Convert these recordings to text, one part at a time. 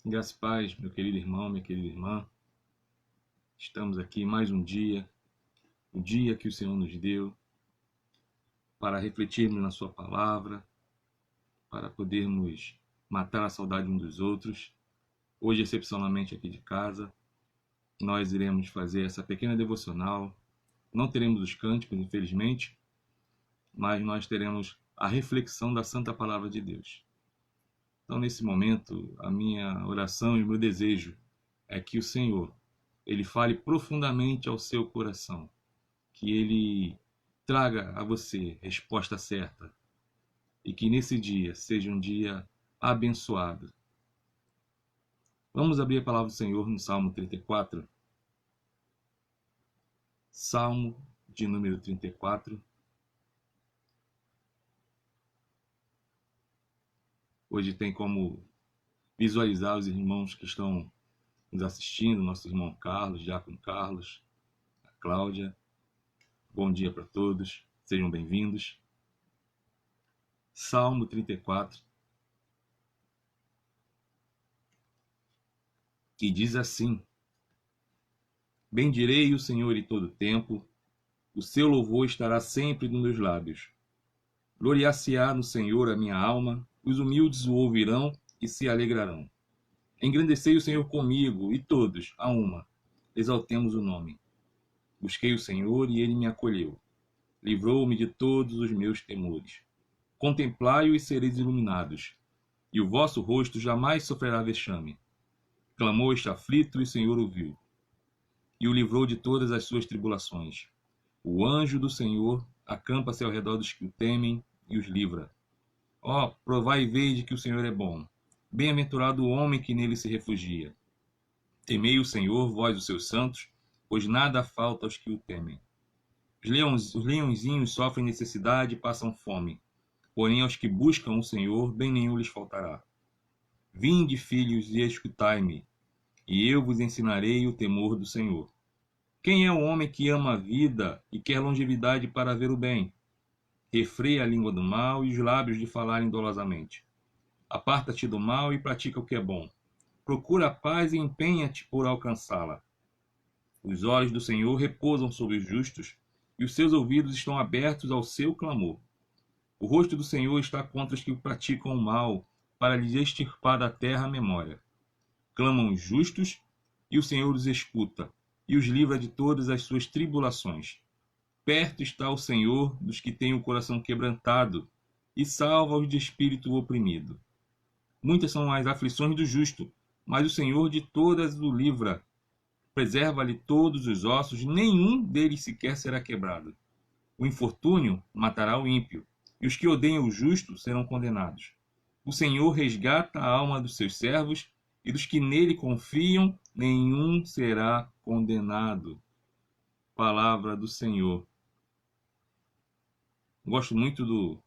Graças e paz, meu querido irmão, minha querida irmã. Estamos aqui mais um dia, o dia que o Senhor nos deu, para refletirmos na sua palavra, para podermos matar a saudade uns dos outros. Hoje, excepcionalmente aqui de casa, nós iremos fazer essa pequena devocional. Não teremos os cânticos, infelizmente, mas nós teremos a reflexão da Santa Palavra de Deus. Então, nesse momento, a minha oração e o meu desejo é que o Senhor, Ele fale profundamente ao seu coração, que Ele traga a você resposta certa e que nesse dia seja um dia abençoado. Vamos abrir a palavra do Senhor no Salmo 34. Salmo de número 34. Hoje tem como visualizar os irmãos que estão nos assistindo, nosso irmão Carlos, Diácono Carlos, a Cláudia. Bom dia para todos, sejam bem-vindos. Salmo 34, que diz assim: Bendirei o Senhor em todo tempo, o seu louvor estará sempre nos meus lábios. Gloriar-se-á no Senhor a minha alma, os humildes o ouvirão e se alegrarão. Engrandecei o Senhor comigo, e todos, a uma, exaltemos o nome. Busquei o Senhor e ele me acolheu. Livrou-me de todos os meus temores. Contemplai-o e sereis iluminados, e o vosso rosto jamais sofrerá vexame. Clamou este aflito e o Senhor ouviu, e o livrou de todas as suas tribulações. O anjo do Senhor acampa-se ao redor dos que o temem e os livra. Ó, provai e vede que o Senhor é bom. Bem-aventurado o homem que nele se refugia. Temei o Senhor, vós os seus santos, pois nada falta aos que o temem. Os leãozinhos sofrem necessidade e passam fome, porém aos que buscam o Senhor, bem nenhum lhes faltará. Vinde, filhos, e escutai-me, e eu vos ensinarei o temor do Senhor. Quem é o homem que ama a vida e quer longevidade para ver o bem? Refreia a língua do mal e os lábios de falarem dolosamente. Aparta-te do mal e pratica o que é bom. Procura a paz e empenha-te por alcançá-la. Os olhos do Senhor repousam sobre os justos, e os seus ouvidos estão abertos ao seu clamor. O rosto do Senhor está contra os que praticam o mal, para lhes extirpar da terra a memória. Clamam os justos, e o Senhor os escuta, e os livra de todas as suas tribulações. Perto está o Senhor dos que têm o coração quebrantado, e salva-os de espírito oprimido. Muitas são as aflições do justo, mas o Senhor de todas o livra. Preserva-lhe todos os ossos, nenhum deles sequer será quebrado. O infortúnio matará o ímpio, e os que odeiam o justo serão condenados. O Senhor resgata a alma dos seus servos, e dos que nele confiam, nenhum será condenado. Palavra do Senhor. Gosto muito do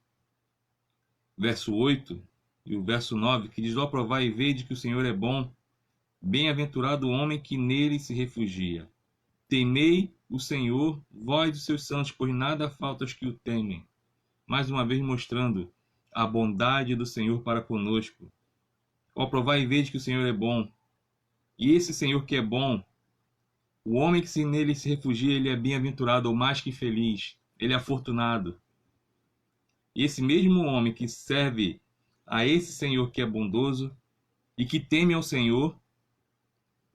verso 8 e o verso 9, que diz: Ó, provai e vede que o Senhor é bom. Bem-aventurado o homem que nele se refugia. Temei o Senhor, vós os seus santos, pois nada falta aos que o temem. Mais uma vez mostrando a bondade do Senhor para conosco. Ó, provai e vede que o Senhor é bom. E esse Senhor que é bom, o homem que nele se refugia, ele é bem-aventurado, ou mais que feliz. Ele é afortunado. E esse mesmo homem que serve a esse Senhor que é bondoso e que teme ao Senhor,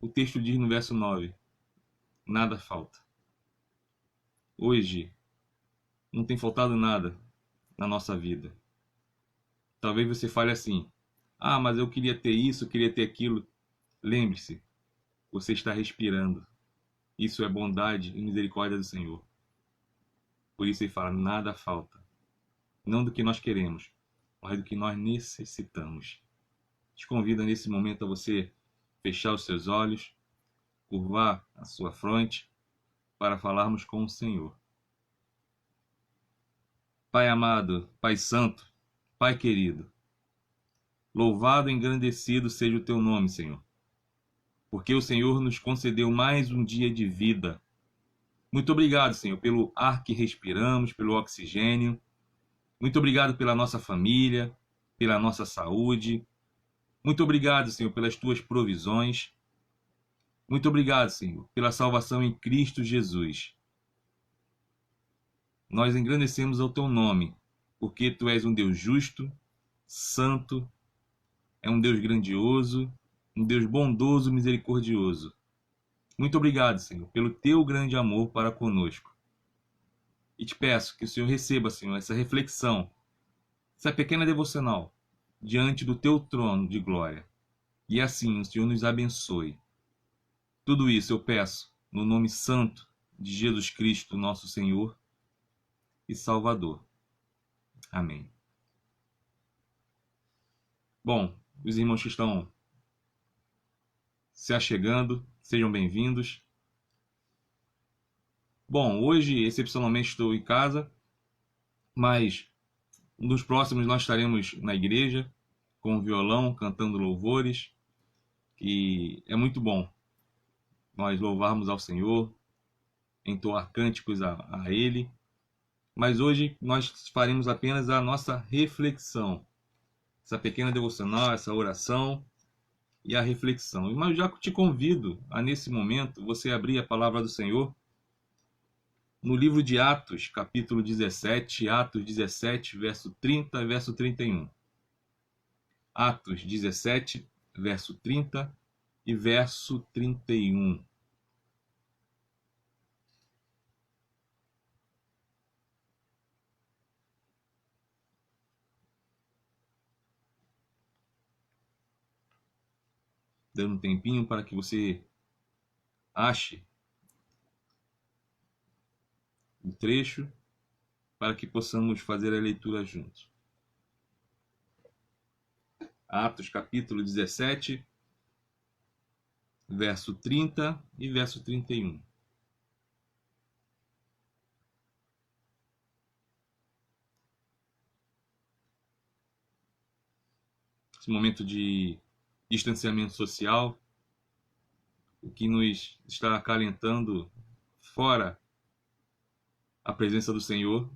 o texto diz no verso 9, nada falta. Hoje, não tem faltado nada na nossa vida. Talvez você fale assim: ah, mas eu queria ter isso, eu queria ter aquilo. Lembre-se, você está respirando. Isso é bondade e misericórdia do Senhor. Por isso ele fala: nada falta. Não do que nós queremos, mas do que nós necessitamos. Te convido nesse momento a você fechar os seus olhos, curvar a sua fronte, para falarmos com o Senhor. Pai amado, Pai santo, Pai querido, louvado e engrandecido seja o teu nome, Senhor, porque o Senhor nos concedeu mais um dia de vida. Muito obrigado, Senhor, pelo ar que respiramos, pelo oxigênio. Muito obrigado pela nossa família, pela nossa saúde. Muito obrigado, Senhor, pelas tuas provisões. Muito obrigado, Senhor, pela salvação em Cristo Jesus. Nós engrandecemos o teu nome, porque tu és um Deus justo, santo, é um Deus grandioso, um Deus bondoso, misericordioso. Muito obrigado, Senhor, pelo teu grande amor para conosco. E te peço que o Senhor receba, Senhor, essa reflexão, essa pequena devocional, diante do teu trono de glória. E assim o Senhor nos abençoe. Tudo isso eu peço no nome santo de Jesus Cristo, nosso Senhor e Salvador. Amém. Bom, os irmãos que estão se achegando, sejam bem-vindos. Bom, hoje, excepcionalmente, estou em casa, mas nos próximos nós estaremos na igreja, com o violão, cantando louvores, e é muito bom nós louvarmos ao Senhor, entoar cânticos a Ele, mas hoje nós faremos apenas a nossa reflexão, essa pequena devocional, essa oração e a reflexão. Mas já te convido a, nesse momento, você abrir a palavra do Senhor no livro de Atos, capítulo 17, Atos 17, verso 30 e verso 31. Atos 17, verso 30 e verso 31. Dando um tempinho para que você ache o trecho para que possamos fazer a leitura juntos. Atos capítulo 17, verso 30 e verso 31. Esse momento de distanciamento social, o que nos está acalentando fora a presença do Senhor,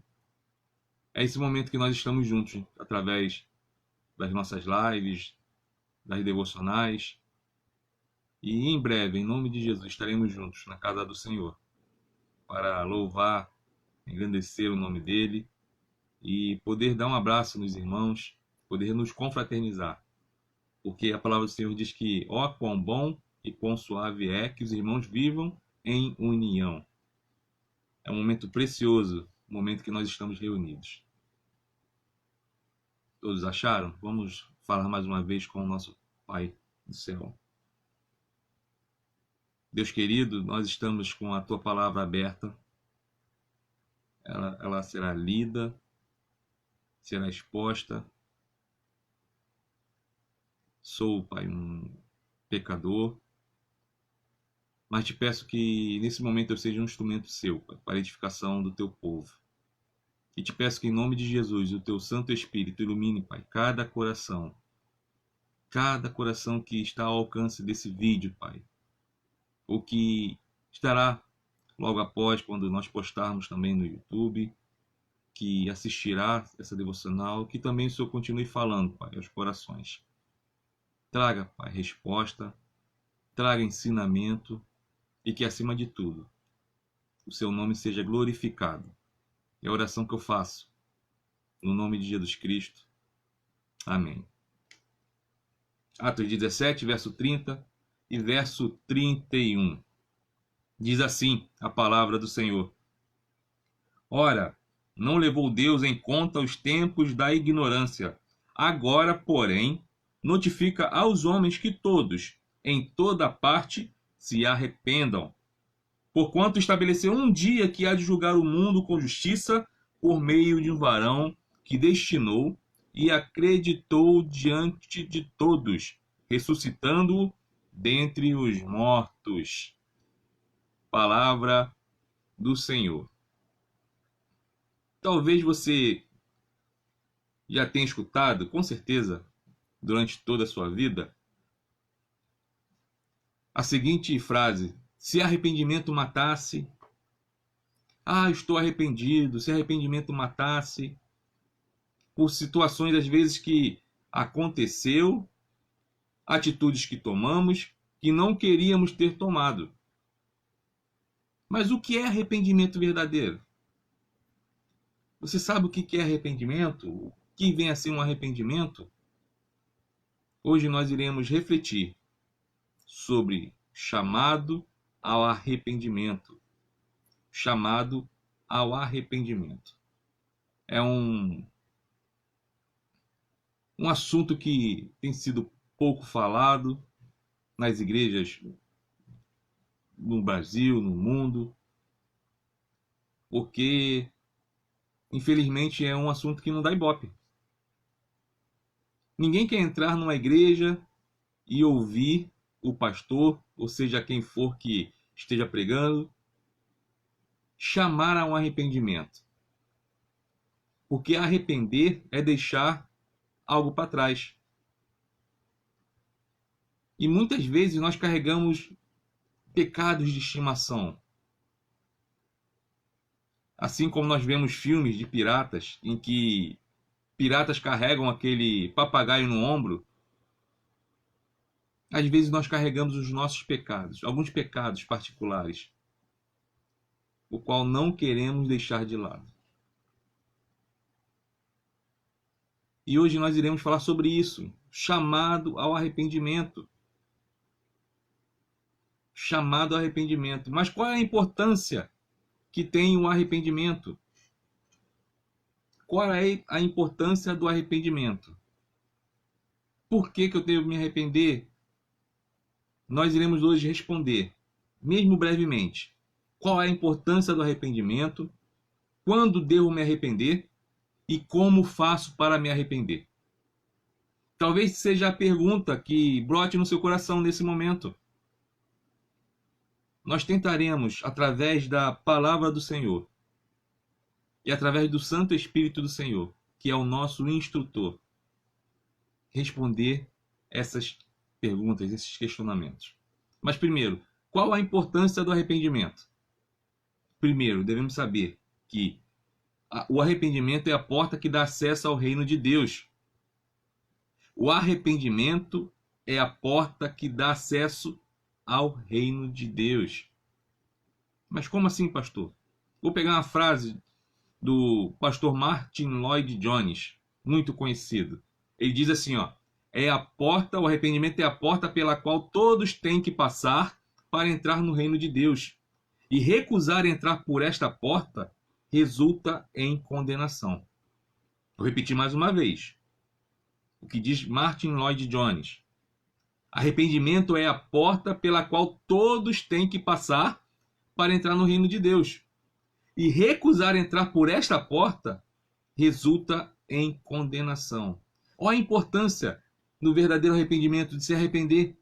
é esse momento que nós estamos juntos, através das nossas lives, das devocionais. E em breve, em nome de Jesus, estaremos juntos na casa do Senhor, para louvar, engrandecer o nome dEle e poder dar um abraço nos irmãos, poder nos confraternizar. Porque a palavra do Senhor diz que, ó, quão bom e quão suave é que os irmãos vivam em união. É um momento precioso, o momento que nós estamos reunidos. Todos acharam? Vamos falar mais uma vez com o nosso Pai do céu. Deus querido, nós estamos com a Tua palavra aberta. Ela será lida, será exposta. Sou, Pai, um pecador, mas te peço que nesse momento eu seja um instrumento seu, Pai, para a edificação do Teu povo. E te peço que em nome de Jesus, o Teu Santo Espírito ilumine, Pai, cada coração que está ao alcance desse vídeo, Pai, ou que estará logo após, quando nós postarmos também no YouTube, que assistirá essa devocional, que também o Senhor continue falando, Pai, aos corações. Traga, Pai, resposta, traga ensinamento e que, acima de tudo, o Seu nome seja glorificado. É a oração que eu faço, no nome de Jesus Cristo. Amém. Atos 17, verso 30 e verso 31. Diz assim a palavra do Senhor: Ora, não levou Deus em conta os tempos da ignorância. Agora, porém, notifica aos homens que todos, em toda parte, se arrependam. Porquanto estabeleceu um dia que há de julgar o mundo com justiça por meio de um varão que destinou e acreditou diante de todos, ressuscitando-o dentre os mortos. Palavra do Senhor. Talvez você já tenha escutado, com certeza, durante toda a sua vida, a seguinte frase: se arrependimento matasse, estou arrependido. Se arrependimento matasse, por situações às vezes que aconteceu atitudes que tomamos que não queríamos ter tomado. Mas o que é arrependimento verdadeiro? Você sabe o que é arrependimento? O que vem a ser um arrependimento? Hoje nós iremos refletir sobre chamado ao arrependimento. Chamado ao arrependimento. É um assunto que tem sido pouco falado nas igrejas no Brasil, no mundo, porque infelizmente é um assunto que não dá ibope. Ninguém quer entrar numa igreja e ouvir o pastor, ou seja, quem for que esteja pregando, chamar a um arrependimento. Porque arrepender é deixar algo para trás. E muitas vezes nós carregamos pecados de estimação. Assim como nós vemos filmes de piratas, em que piratas carregam aquele papagaio no ombro, às vezes nós carregamos os nossos pecados, alguns pecados particulares, o qual não queremos deixar de lado. E hoje nós iremos falar sobre isso, chamado ao arrependimento. Chamado ao arrependimento. Mas qual é a importância que tem o arrependimento? Qual é a importância do arrependimento? Por que eu devo me arrepender? Nós iremos hoje responder, mesmo brevemente, qual é a importância do arrependimento, quando devo me arrepender e como faço para me arrepender. Talvez seja a pergunta que brote no seu coração nesse momento. Nós tentaremos, através da palavra do Senhor e através do Santo Espírito do Senhor, que é o nosso instrutor, responder essas perguntas, esses questionamentos. Mas primeiro, qual a importância do arrependimento? Primeiro, devemos saber que o arrependimento é a porta que dá acesso ao reino de Deus. O arrependimento é a porta que dá acesso ao reino de Deus. Mas como assim, pastor? Vou pegar uma frase do pastor Martin Lloyd Jones, muito conhecido. Ele diz assim, ó: é a porta, o arrependimento é a porta pela qual todos têm que passar para entrar no reino de Deus. E recusar entrar por esta porta resulta em condenação. Vou repetir mais uma vez o que diz Martin Lloyd Jones. Arrependimento é a porta pela qual todos têm que passar para entrar no reino de Deus. E recusar entrar por esta porta resulta em condenação. Olha a importância do verdadeiro arrependimento, de se arrepender,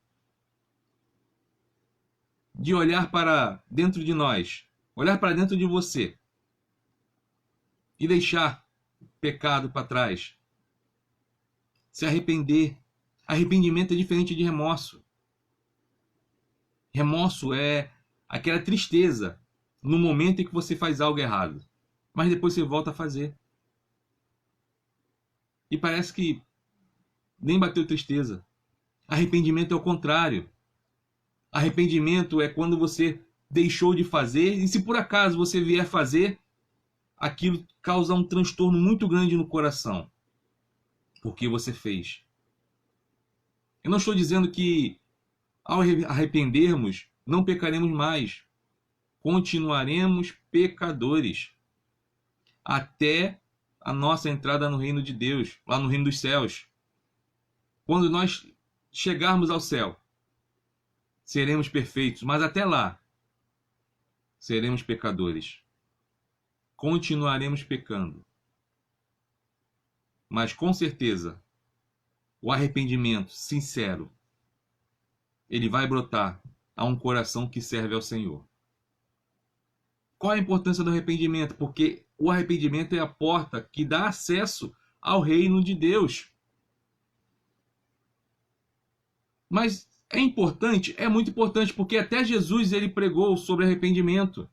de olhar para dentro de nós, olhar para dentro de você e deixar o pecado para trás. Se arrepender. Arrependimento é diferente de remorso. Remorso é aquela tristeza no momento em que você faz algo errado, mas depois você volta a fazer. E parece que nem bateu tristeza. Arrependimento é o contrário. Arrependimento é quando você deixou de fazer, e se por acaso você vier fazer, aquilo causa um transtorno muito grande no coração, porque você fez. Eu não estou dizendo que ao arrependermos não pecaremos mais. Continuaremos pecadores até a nossa entrada no reino de Deus, lá no reino dos céus. Quando nós chegarmos ao céu, seremos perfeitos, mas até lá seremos pecadores. Continuaremos pecando. Mas com certeza, o arrependimento sincero, ele vai brotar a um coração que serve ao Senhor. Qual a importância do arrependimento? Porque o arrependimento é a porta que dá acesso ao reino de Deus. Mas é importante, é muito importante, porque até Jesus ele pregou sobre arrependimento.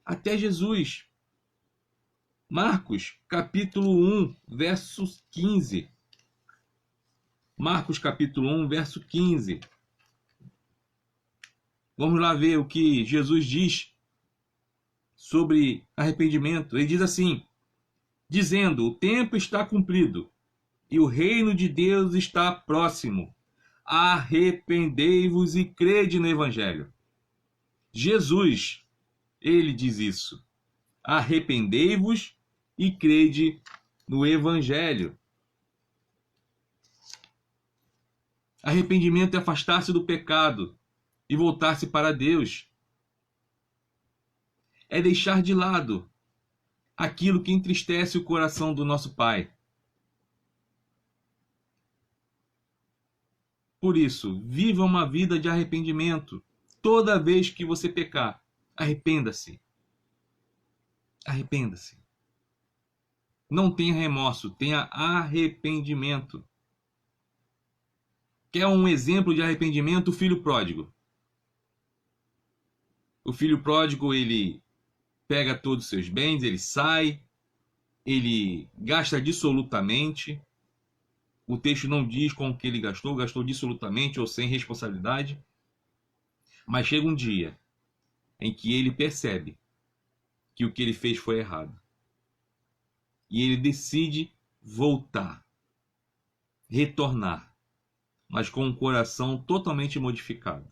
Até Jesus. Marcos, capítulo 1, versos 15. Marcos capítulo 1, verso 15. Vamos lá ver o que Jesus diz sobre arrependimento. Ele diz assim, dizendo: o tempo está cumprido e o reino de Deus está próximo. Arrependei-vos e crede no Evangelho. Jesus, ele diz isso. Arrependei-vos e crede no Evangelho. Arrependimento é afastar-se do pecado e voltar-se para Deus. É deixar de lado aquilo que entristece o coração do nosso Pai. Por isso, viva uma vida de arrependimento. Toda vez que você pecar, arrependa-se. Arrependa-se. Não tenha remorso, tenha arrependimento. Quer um exemplo de arrependimento? O filho pródigo. O filho pródigo, ele pega todos os seus bens, ele sai, ele gasta dissolutamente. O texto não diz com o que ele gastou, gastou dissolutamente ou sem responsabilidade. Mas chega um dia em que ele percebe que o que ele fez foi errado. E ele decide voltar, retornar, mas com um coração totalmente modificado.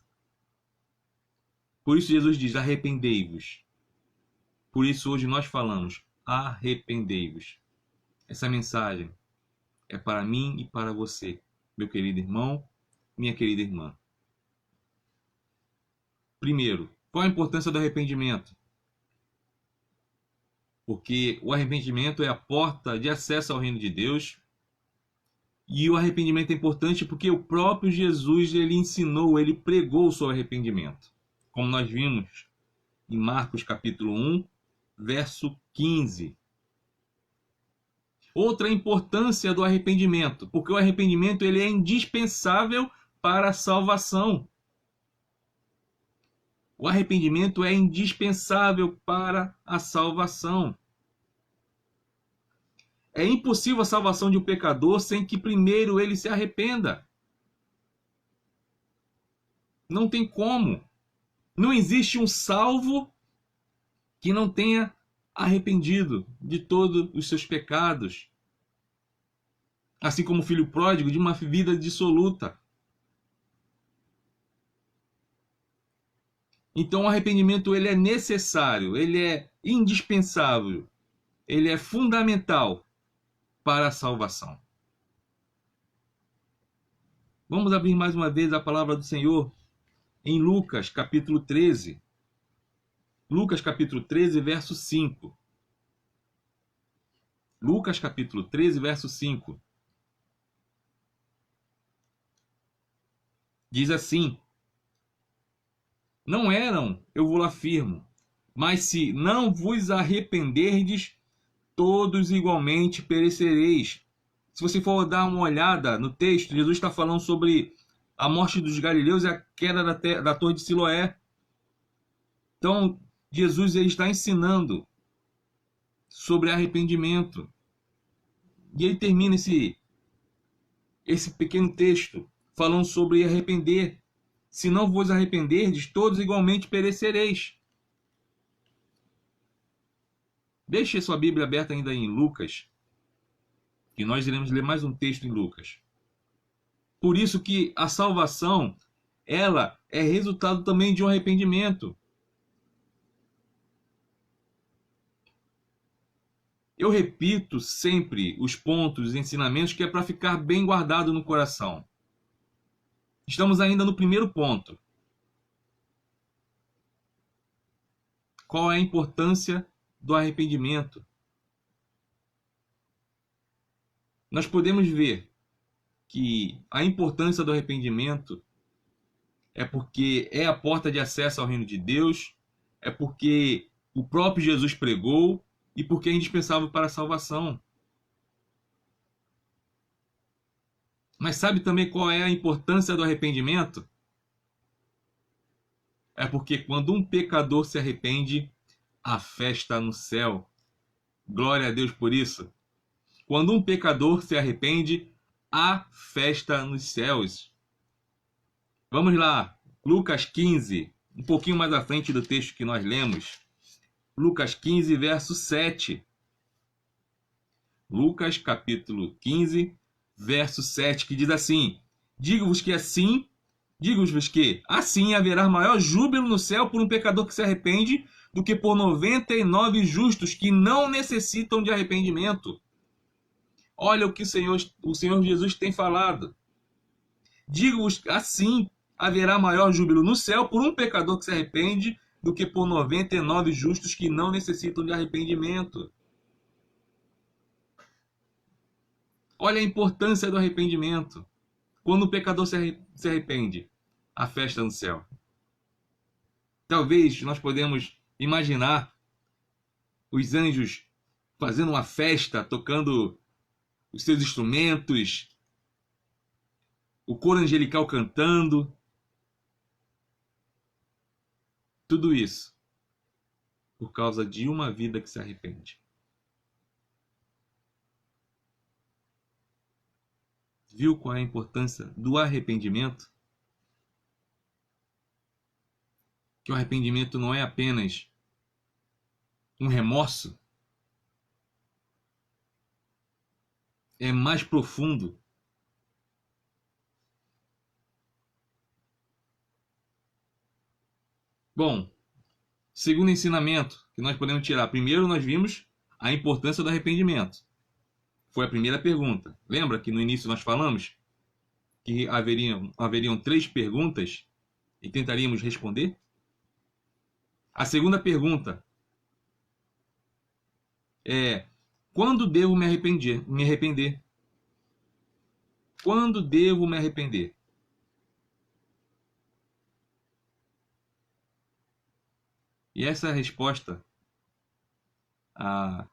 Por isso Jesus diz: arrependei-vos. Por isso hoje nós falamos: arrependei-vos. Essa mensagem é para mim e para você, meu querido irmão, minha querida irmã. Primeiro, qual a importância do arrependimento? Porque o arrependimento é a porta de acesso ao reino de Deus. E o arrependimento é importante porque o próprio Jesus, ele ensinou, ele pregou sobre arrependimento. Como nós vimos em Marcos capítulo 1, verso 15. Outra importância do arrependimento, porque o arrependimento ele é indispensável para a salvação. O arrependimento é indispensável para a salvação. É impossível a salvação de um pecador sem que primeiro ele se arrependa. Não tem como. Não existe um salvo que não tenha arrependido de todos os seus pecados. Assim como o filho pródigo, de uma vida dissoluta. Então o arrependimento ele é necessário, ele é indispensável, ele é fundamental para a salvação. Vamos abrir mais uma vez a palavra do Senhor em Lucas capítulo 13. Lucas capítulo 13, verso 5. Lucas capítulo 13, verso 5. Diz assim: não eram, eu vou lá afirmo, mas se não vos arrependerdes, todos igualmente perecereis. Se você for dar uma olhada no texto, Jesus está falando sobre a morte dos galileus e a queda da torre de Siloé. Então, Jesus ele está ensinando sobre arrependimento. E ele termina esse pequeno texto falando sobre arrepender. Se não vos arrependerdes, todos igualmente perecereis. Deixe sua Bíblia aberta ainda em Lucas, que nós iremos ler mais um texto em Lucas. Por isso que a salvação, ela é resultado também de um arrependimento. Eu repito sempre os pontos, os ensinamentos, que é para ficar bem guardado no coração. Estamos ainda no primeiro ponto. Qual é a importância do arrependimento? Nós podemos ver que a importância do arrependimento é porque é a porta de acesso ao reino de Deus, é porque o próprio Jesus pregou e porque é indispensável para a salvação. Mas sabe também qual é a importância do arrependimento? É porque quando um pecador se arrepende, a festa no céu. Glória a Deus por isso. Quando um pecador se arrepende, a festa nos céus. Vamos lá, Lucas 15, um pouquinho mais à frente do texto que nós lemos. Lucas 15, verso 7. Lucas, capítulo 15, verso 7, que diz assim: Digo-vos que assim haverá maior júbilo no céu por um pecador que se arrepende do que por 99 justos que não necessitam de arrependimento. Olha o que o Senhor Jesus tem falado. Digo-vos assim haverá maior júbilo no céu por um pecador que se arrepende do que por 99 justos que não necessitam de arrependimento. Olha a importância do arrependimento. Quando o pecador se arrepende, a festa no céu. Talvez nós podemos imaginar os anjos fazendo uma festa, tocando os seus instrumentos, o coro angelical cantando. Tudo isso por causa de uma vida que se arrepende. Viu qual é a importância do arrependimento? Que o arrependimento não é apenas um remorso, é mais profundo. Bom, segundo ensinamento que nós podemos tirar. Primeiro nós vimos a importância do arrependimento. Foi a primeira pergunta. Lembra que no início nós falamos que haveriam 3 perguntas e tentaríamos responder? A segunda pergunta é: quando devo me arrepender? Quando devo me arrepender? E essa resposta a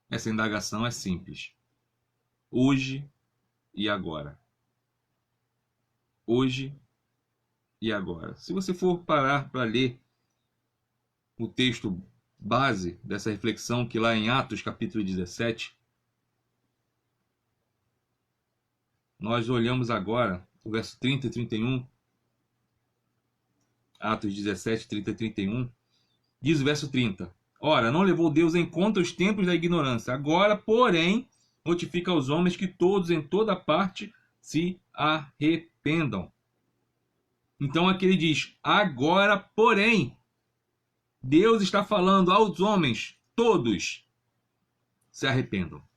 essa indagação é simples. Hoje e agora. Hoje e agora. Se você for parar para ler o texto base dessa reflexão, que lá em Atos capítulo 17, nós olhamos agora o verso 30 e 31, Atos 17, 30 e 31, diz o verso 30: Ora, não levou Deus em conta os tempos da ignorância, agora, porém, notifica aos homens que todos em toda parte se arrependam. Então aqui ele diz: agora, porém, Deus está falando aos homens, todos se arrependam.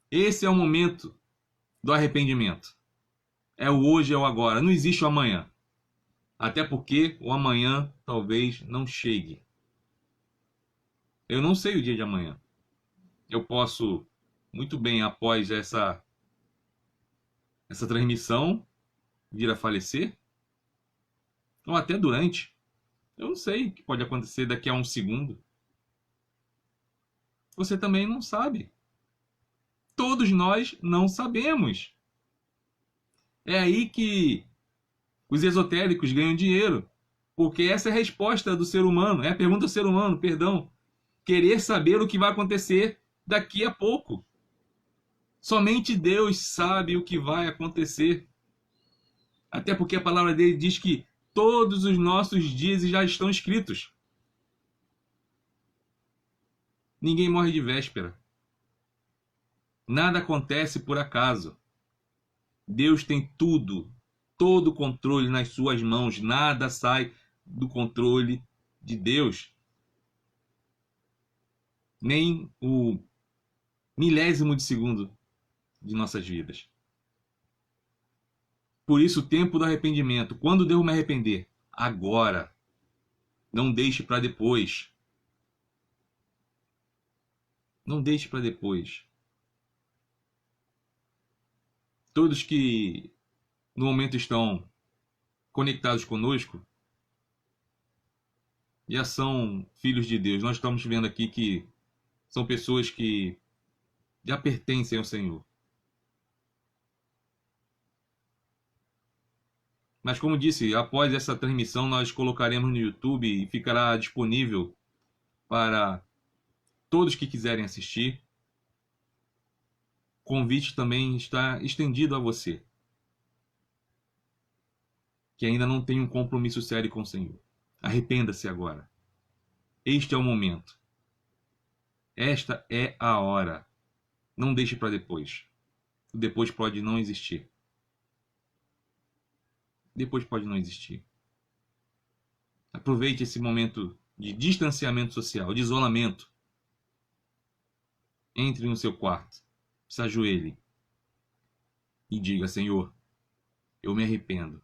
Esse é o momento do arrependimento. É o hoje, é o agora. Não existe o amanhã. Até porque o amanhã talvez não chegue. Eu não sei o dia de amanhã. Eu posso, muito bem, após essa transmissão, vir a falecer. Ou até durante. Eu não sei o que pode acontecer daqui a um segundo. Você também não sabe. Todos nós não sabemos. É aí que os esotéricos ganham dinheiro. Porque essa é a resposta do ser humano. É a pergunta do ser humano, perdão. Querer saber o que vai acontecer daqui a pouco. Somente Deus sabe o que vai acontecer. Até porque a palavra dele diz que todos os nossos dias já estão escritos. Ninguém morre de véspera. Nada acontece por acaso. Deus tem tudo, todo o controle nas suas mãos. Nada sai do controle de Deus. Nem o milésimo de segundo de nossas vidas. Por isso, o tempo do arrependimento. Quando devo me arrepender? Agora. Não deixe para depois. Não deixe para depois. Todos que no momento estão conectados conosco já são filhos de Deus. Nós estamos vendo aqui que são pessoas que já pertencem ao Senhor. Mas como disse, após essa transmissão nós colocaremos no YouTube e ficará disponível para todos que quiserem assistir, convite também está estendido a você, que ainda não tem um compromisso sério com o Senhor. Arrependa-se agora. Este é o momento. Esta é a hora. Não deixe para depois. O depois pode não existir. Depois pode não existir. Aproveite esse momento de distanciamento social, de isolamento. Entre no seu quarto, se ajoelhe e diga: Senhor, eu me arrependo.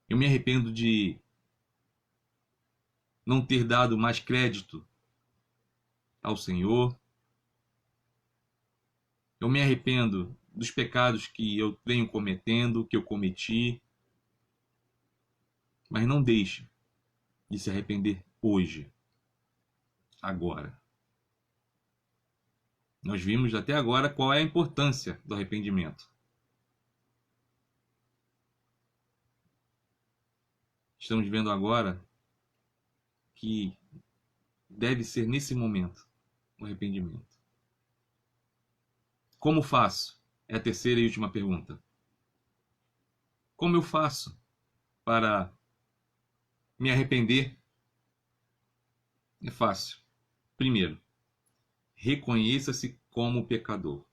Eu me arrependo de não ter dado mais crédito ao Senhor. Eu me arrependo dos pecados que eu venho cometendo, que eu cometi. Mas não deixe de se arrepender hoje, agora. Nós vimos até agora qual é a importância do arrependimento. Estamos vendo agora que deve ser nesse momento o arrependimento. Como faço? É a terceira e última pergunta. Como eu faço para me arrepender? É fácil. Primeiro, reconheça-se como pecador.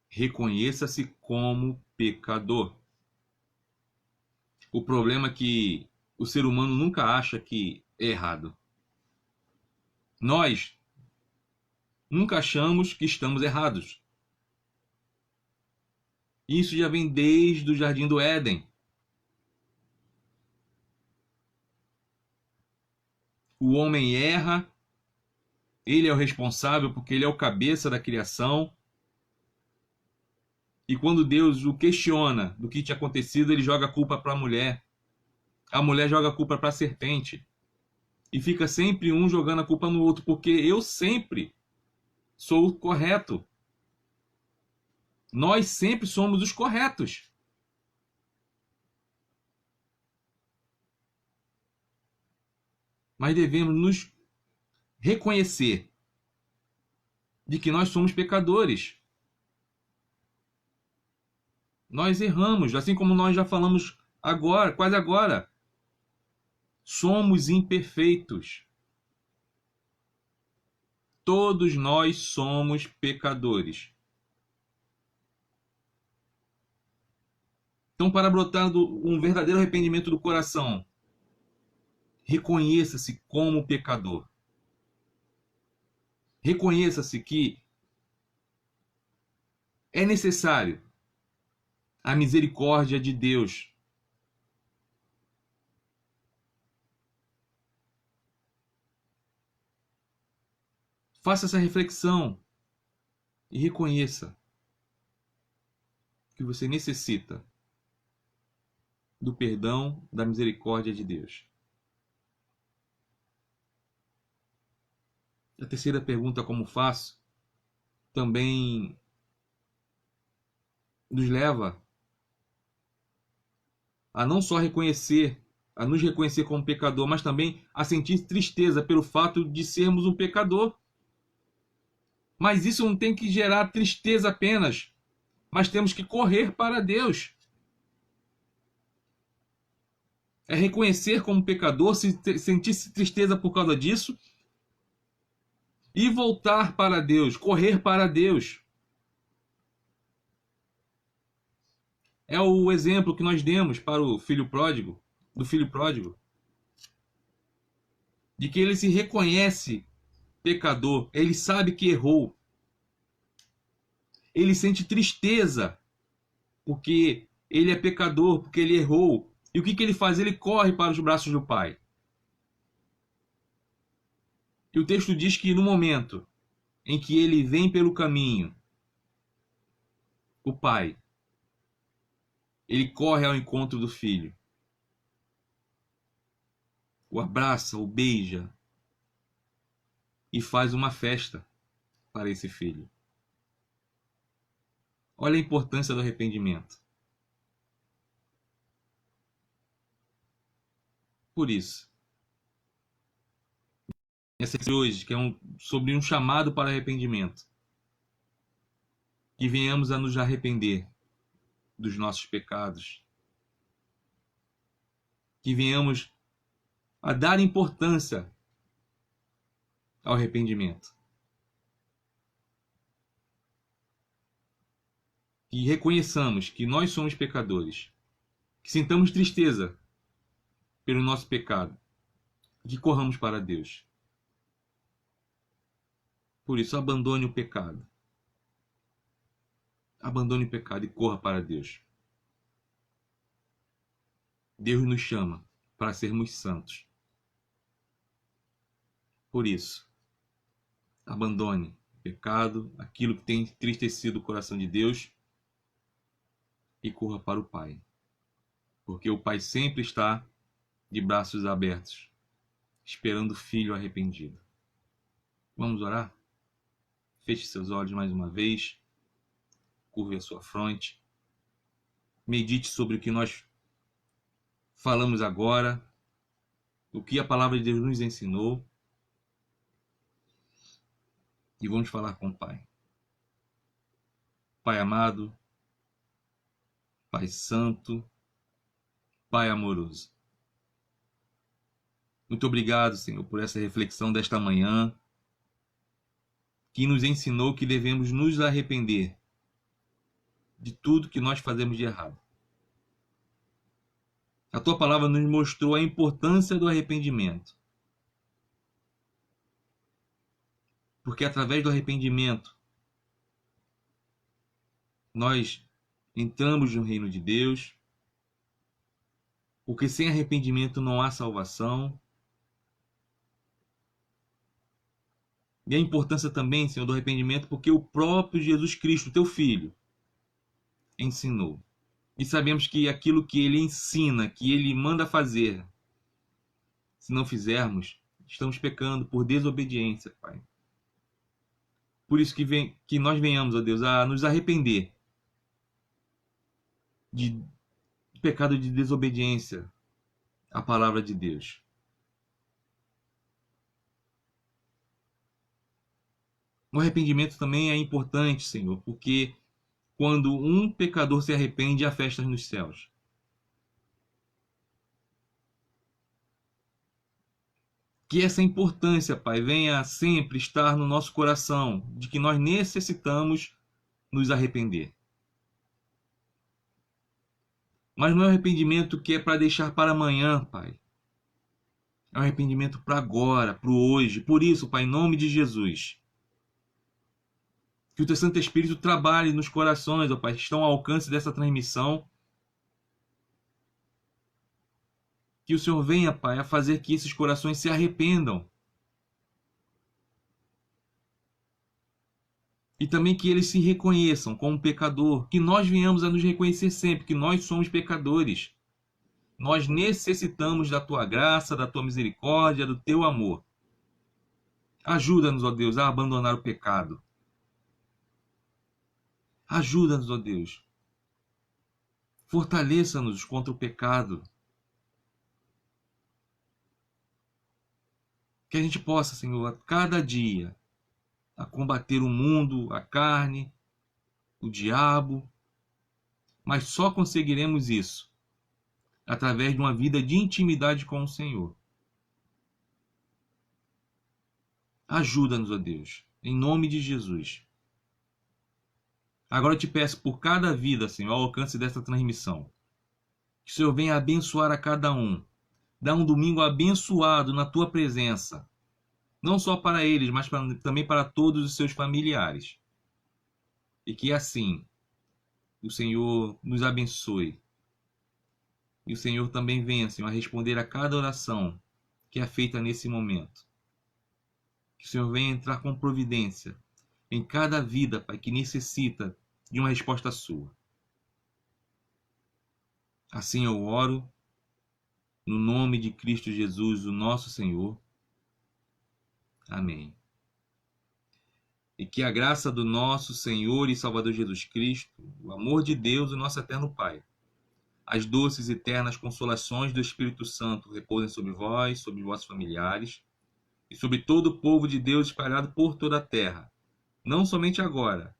Reconheça-se como pecador. O problema é que o ser humano nunca acha que é errado. Nós nunca achamos que estamos errados. Isso já vem desde o Jardim do Éden. O homem erra, ele é o responsável porque ele é o cabeça da criação. E quando Deus o questiona do que tinha acontecido, ele joga a culpa para a mulher. A mulher joga a culpa para a serpente. E fica sempre um jogando a culpa no outro, porque eu sempre sou o correto. Nós sempre somos os corretos. Mas devemos nos reconhecer de que nós somos pecadores. Nós erramos, assim como nós já falamos agora, quase agora. Somos imperfeitos. Todos nós somos pecadores. Então, para brotar um verdadeiro arrependimento do coração, reconheça-se como pecador. Reconheça-se que é necessário a misericórdia de Deus. Faça essa reflexão e reconheça que você necessita do perdão, da misericórdia de Deus. A terceira pergunta, como faço, também nos leva a não só reconhecer, a nos reconhecer como pecador, mas também a sentir tristeza pelo fato de sermos um pecador. Mas isso não tem que gerar tristeza apenas, mas temos que correr para Deus. É reconhecer como pecador, sentir tristeza por causa disso e voltar para Deus, correr para Deus. É o exemplo que nós demos para o filho pródigo, do filho pródigo, de que ele se reconhece pecador, ele sabe que errou. Ele sente tristeza porque ele é pecador, porque ele errou. E o que ele faz? Ele corre para os braços do Pai. E o texto diz que no momento em que ele vem pelo caminho, o Pai, ele corre ao encontro do filho, o abraça, o beija e faz uma festa para esse filho. Olha a importância do arrependimento. Por isso, essa de hoje, que é sobre um chamado para arrependimento, que venhamos a nos arrepender dos nossos pecados, que venhamos a dar importância ao arrependimento, que reconheçamos que nós somos pecadores, que sintamos tristeza pelo nosso pecado e que corramos para Deus. Por isso, abandone o pecado. Abandone o pecado e corra para Deus. Deus nos chama para sermos santos. Por isso, abandone o pecado, aquilo que tem entristecido o coração de Deus, e corra para o Pai. Porque o Pai sempre está de braços abertos, esperando o filho arrependido. Vamos orar? Feche seus olhos mais uma vez, curve a sua fronte, medite sobre o que nós falamos agora, o que a palavra de Deus nos ensinou, e vamos falar com o Pai. Pai amado, Pai santo, Pai amoroso. Muito obrigado, Senhor, por essa reflexão desta manhã, que nos ensinou que devemos nos arrepender de tudo que nós fazemos de errado. A tua palavra nos mostrou a importância do arrependimento. Porque através do arrependimento, nós entramos no reino de Deus. Porque sem arrependimento não há salvação. E a importância também, Senhor, do arrependimento, porque o próprio Jesus Cristo, teu Filho, ensinou. E sabemos que aquilo que ele ensina, que ele manda fazer, se não fizermos, estamos pecando por desobediência, Pai. Por isso que nós venhamos, ó Deus, a nos arrepender de pecado de desobediência à palavra de Deus. O arrependimento também é importante, Senhor, porque quando um pecador se arrepende, há festas nos céus. Que essa importância, Pai, venha sempre estar no nosso coração, de que nós necessitamos nos arrepender. Mas não é um arrependimento que é para deixar para amanhã, Pai. É um arrependimento para agora, para o hoje. Por isso, Pai, em nome de Jesus, que o Teu Santo Espírito trabalhe nos corações, ó Pai, que estão ao alcance dessa transmissão. Que o Senhor venha, Pai, a fazer que esses corações se arrependam. E também que eles se reconheçam como pecador. Que nós venhamos a nos reconhecer sempre, que nós somos pecadores. Nós necessitamos da Tua graça, da Tua misericórdia, do Teu amor. Ajuda-nos, ó Deus, a abandonar o pecado. Ajuda-nos, ó Deus. Fortaleça-nos contra o pecado. Que a gente possa, Senhor, a cada dia, a combater o mundo, a carne, o diabo. Mas só conseguiremos isso através de uma vida de intimidade com o Senhor. Ajuda-nos, ó Deus, em nome de Jesus. Agora eu te peço por cada vida, Senhor, ao alcance desta transmissão, que o Senhor venha abençoar a cada um. Dá um domingo abençoado na Tua presença. Não só para eles, mas também para todos os seus familiares. E que assim o Senhor nos abençoe. E o Senhor também venha, Senhor, a responder a cada oração que é feita nesse momento. Que o Senhor venha entrar com providência em cada vida, Pai, que necessita de uma resposta sua. Assim eu oro, no nome de Cristo Jesus, o nosso Senhor. Amém. E que a graça do nosso Senhor e Salvador Jesus Cristo, o amor de Deus, o nosso eterno Pai, as doces e eternas consolações do Espírito Santo repousem sobre vós, sobre vossos familiares e sobre todo o povo de Deus espalhado por toda a terra, não somente agora,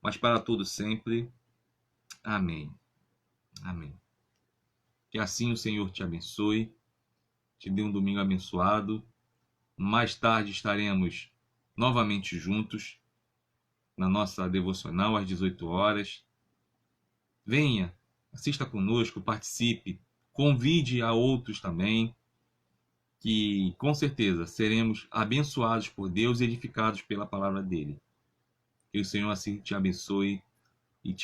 mas para todo sempre. Amém. Amém. Que assim o Senhor te abençoe, te dê um domingo abençoado. Mais tarde estaremos novamente juntos na nossa devocional às 18 horas. Venha, assista conosco, participe, convide a outros também, que com certeza seremos abençoados por Deus e edificados pela palavra dele. Que o Senhor assim te abençoe